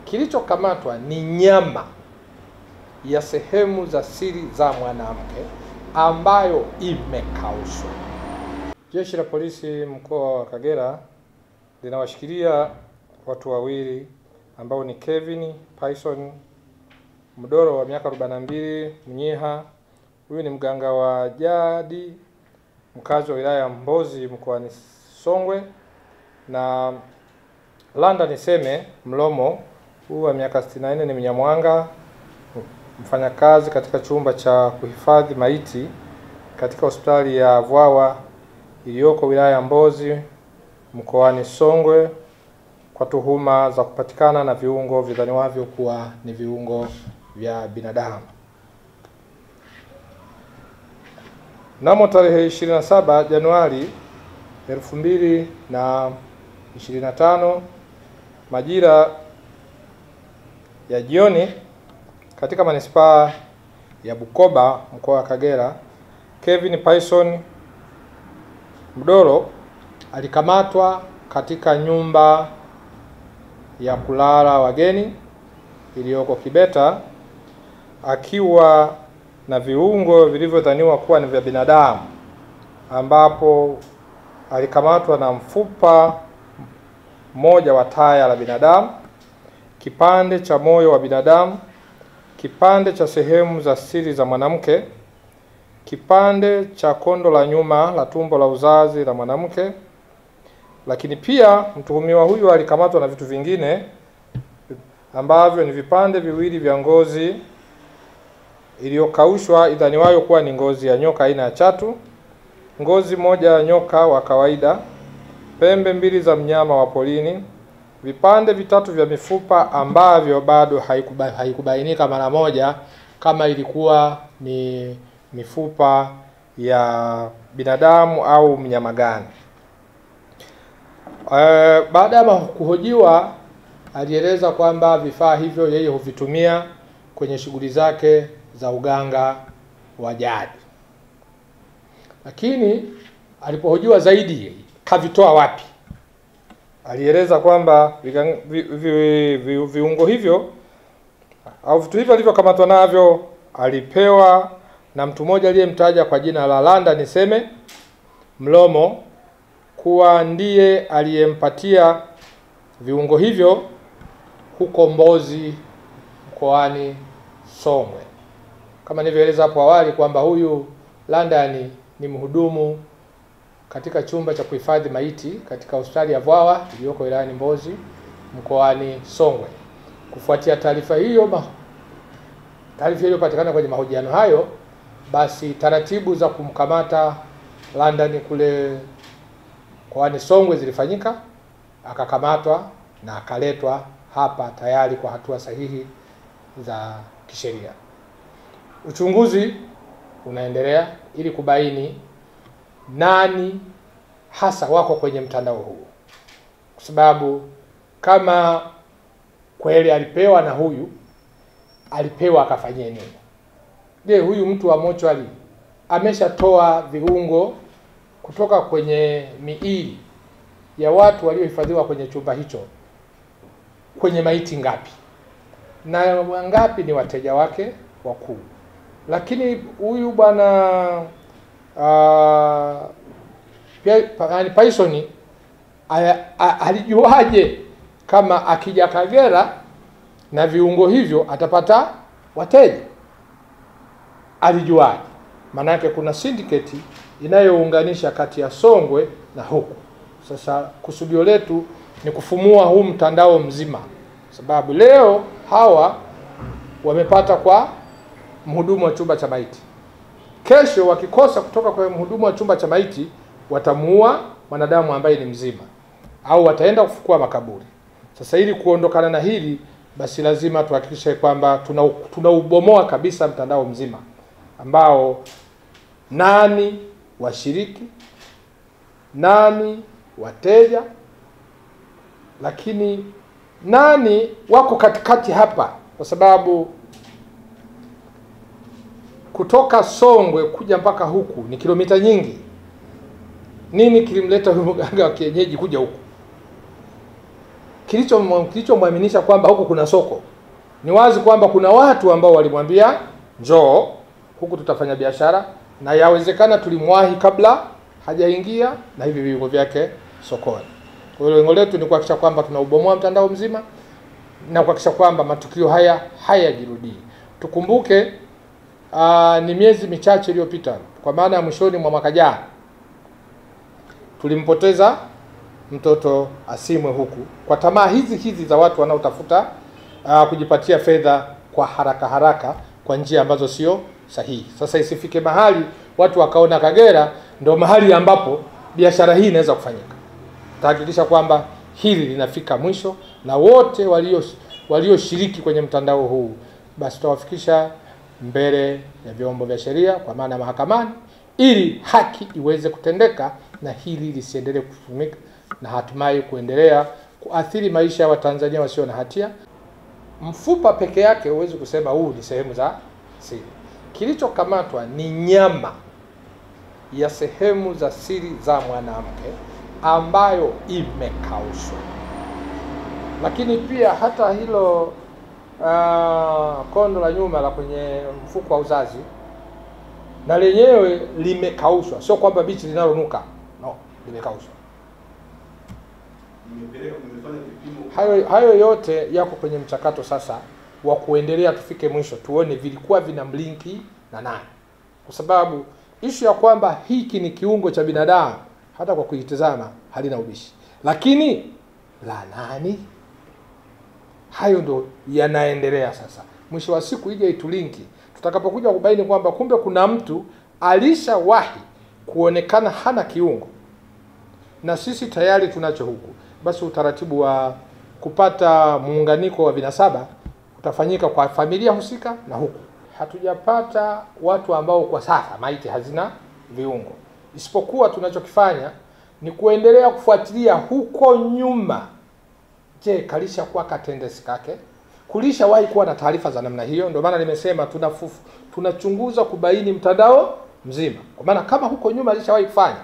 kilichokamatwa ni nyama ya sehemu za siri za mwanamke ambayo imekaushwa. Jeshi la Polisi mkoa wa Kagera linawashikilia watu wawili ambao ni Kevin Payson Mdoro wa miaka 42 Mnyiha. Huyu ni mganga wa jadi mkazi wa wilaya ya Mbozi mkoani Songwe, na Landa Niseme Mlomo, huyu wa miaka 64 ni Mnyamwanga, mfanyakazi katika chumba cha kuhifadhi maiti katika hospitali ya Vwawa iliyoko wilaya ya Mbozi mkoani Songwe kwa tuhuma za kupatikana na viungo vidhaniwavyo kuwa ni viungo vya binadamu. Mnamo tarehe 27 Januari 2025 majira ya jioni katika manispaa ya Bukoba mkoa wa Kagera, Kevin Payson Mdoro alikamatwa katika nyumba ya kulala wageni iliyoko Kibeta akiwa na viungo vilivyodhaniwa kuwa ni vya binadamu, ambapo alikamatwa na mfupa mmoja wa taya la binadamu, kipande cha moyo wa binadamu, kipande cha sehemu za siri za mwanamke, kipande cha kondo la nyuma la tumbo la uzazi la mwanamke. Lakini pia mtuhumiwa huyu alikamatwa na vitu vingine ambavyo ni vipande viwili vya ngozi iliyokaushwa idhaniwayo kuwa ni ngozi ya nyoka aina ya chatu, ngozi moja ya nyoka wa kawaida, pembe mbili za mnyama wa polini, vipande vitatu vya mifupa ambavyo bado haikubainika mara moja kama ilikuwa ni mifupa ya binadamu au mnyama gani. Baada ya kuhojiwa, alieleza kwamba vifaa hivyo yeye huvitumia kwenye shughuli zake za uganga wa jadi. Lakini alipohojiwa zaidi, kavitoa wapi? Alieleza kwamba viungo hivyo au vitu hivyo alivyokamatwa navyo alipewa na mtu mmoja aliyemtaja kwa jina la Landa Niseme Mlomo kuwa ndiye aliyempatia viungo hivyo huko Mbozi mkoani Songwe. Kama nilivyoeleza hapo awali kwamba huyu Landa ni mhudumu katika chumba cha kuhifadhi maiti katika hospitali ya Vwawa iliyoko wilayani Mbozi mkoani Songwe. Kufuatia taarifa hiyo iliyopatikana kwenye mahojiano hayo, basi taratibu za kumkamata Landa ni kule mkoani Songwe zilifanyika, akakamatwa na akaletwa hapa tayari kwa hatua sahihi za kisheria. Uchunguzi unaendelea ili kubaini nani hasa wako kwenye mtandao huu, kwa sababu kama kweli alipewa na huyu alipewa akafanyia nini? Je, huyu mtu wa mochwari ameshatoa viungo kutoka kwenye miili ya watu waliohifadhiwa kwenye chumba hicho kwenye maiti ngapi, na wangapi ni wateja wake wakuu? Lakini huyu bwana Payson alijuaje kama akija Kagera na viungo hivyo atapata wateja? Alijuaje? Manake kuna syndicate inayounganisha kati ya Songwe na huku. Sasa kusudio letu ni kufumua huu mtandao mzima, sababu leo hawa wamepata kwa mhudumu wa chumba cha maiti. Kesho wakikosa kutoka kwa mhudumu wa chumba cha maiti, watamuua mwanadamu ambaye ni mzima au wataenda kufukua makaburi. Sasa ili kuondokana na hili, basi lazima tuhakikishe kwamba tunaubomoa kabisa mtandao mzima ambao nani washiriki, nani wateja, lakini nani wako katikati hapa, kwa sababu kutoka Songwe kuja mpaka huku ni kilomita nyingi. Nini kilimleta huyu mganga wa kienyeji kuja huku? kilichomwaminisha kwamba huku kuna soko. Ni wazi kwamba kuna watu ambao walimwambia njoo huku tutafanya biashara, na yawezekana tulimwahi kabla hajaingia na hivi viungo vyake sokoni. Kwa hiyo lengo letu ni kuhakikisha kwamba tunaubomoa mtandao mzima na kuhakikisha kwamba matukio haya hayajirudii. Tukumbuke ni miezi michache iliyopita, kwa maana ya mwishoni mwa mwaka jana, tulimpoteza mtoto Asimwe huku kwa tamaa hizi za watu wanaotafuta kujipatia fedha kwa haraka kwa njia ambazo sio sahihi. Sasa isifike mahali watu wakaona Kagera ndio mahali ambapo biashara hii inaweza kufanyika. Tahakikisha kwamba hili linafika mwisho, na wote walioshiriki kwenye mtandao huu basi tutawafikisha mbele ya vyombo vya sheria, kwa maana mahakamani, ili haki iweze kutendeka na hili lisiendelee kutumika na hatimaye kuendelea kuathiri maisha ya Watanzania wasio na hatia. Mfupa peke yake huwezi kusema huu ni sehemu za siri. Kilichokamatwa ni nyama ya sehemu za siri za mwanamke ambayo imekaushwa. Lakini pia hata hilo kondo la nyuma la kwenye mfuko wa uzazi na lenyewe limekaushwa, sio kwamba bichi linalonuka, no, limekaushwa. Hayo yote yako kwenye mchakato sasa wa kuendelea, tufike mwisho tuone vilikuwa vina mlinki na nani, kwa sababu ishu ya kwamba hiki ni kiungo cha binadamu hata kwa kuitazama halina ubishi, lakini la nani, hayo ndo yanaendelea sasa. Mwisho wa siku ije itulinki, tutakapokuja kubaini kwamba kumbe kuna mtu alishawahi kuonekana hana kiungo na sisi tayari tunacho huku, basi utaratibu wa kupata muunganiko wa vinasaba utafanyika kwa familia husika na huku. Hatujapata watu ambao kwa sasa maiti hazina viungo, isipokuwa tunachokifanya ni kuendelea kufuatilia huko nyuma. Je, kalisha kuwa katendesi kake? Kulishawahi kuwa na taarifa za namna hiyo? Ndio maana nimesema tunachunguza kubaini mtandao mzima, kwa maana kama huko nyuma alishawahi kufanya,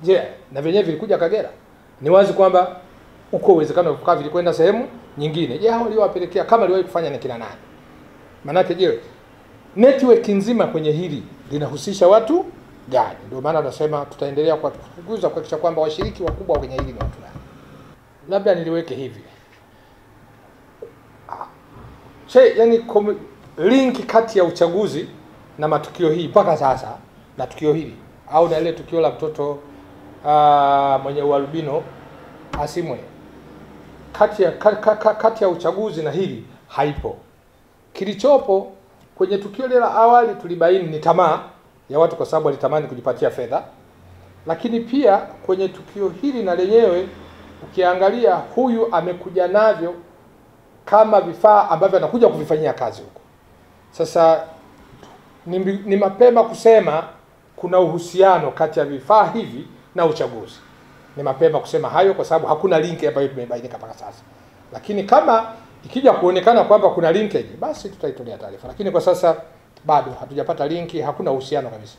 je, na venyewe vilikuja Kagera? Ni wazi kwamba uko uwezekano wa vilikwenda sehemu nyingine. Je, hao waliowapelekea kama waliwahi kufanya ni kina nani? Manake je, network nzima kwenye hili linahusisha watu gani? Ndio maana tunasema tutaendelea kuchunguza kuhakikisha kwamba washiriki wakubwa kwenye hili ni watu gani. Labda niliweke hivi. Yani link kati ya uchaguzi na matukio hii mpaka sasa, na tukio hili au na ile tukio la mtoto mwenye ualbino Asimwe, kati ya uchaguzi na hili haipo. Kilichopo kwenye tukio la awali tulibaini ni tamaa ya watu kwa sababu walitamani kujipatia fedha, lakini pia kwenye tukio hili na lenyewe ukiangalia huyu amekuja navyo kama vifaa ambavyo anakuja kuvifanyia kazi huko. Sasa ni mapema kusema kuna uhusiano kati ya vifaa hivi na uchaguzi. Ni mapema kusema hayo kwa sababu hakuna link ambayo tumebainika mpaka sasa. Lakini kama ikija kuonekana kwamba kuna linkage, basi tutaitolea taarifa. Lakini kwa sasa bado hatujapata linki, hakuna uhusiano kabisa.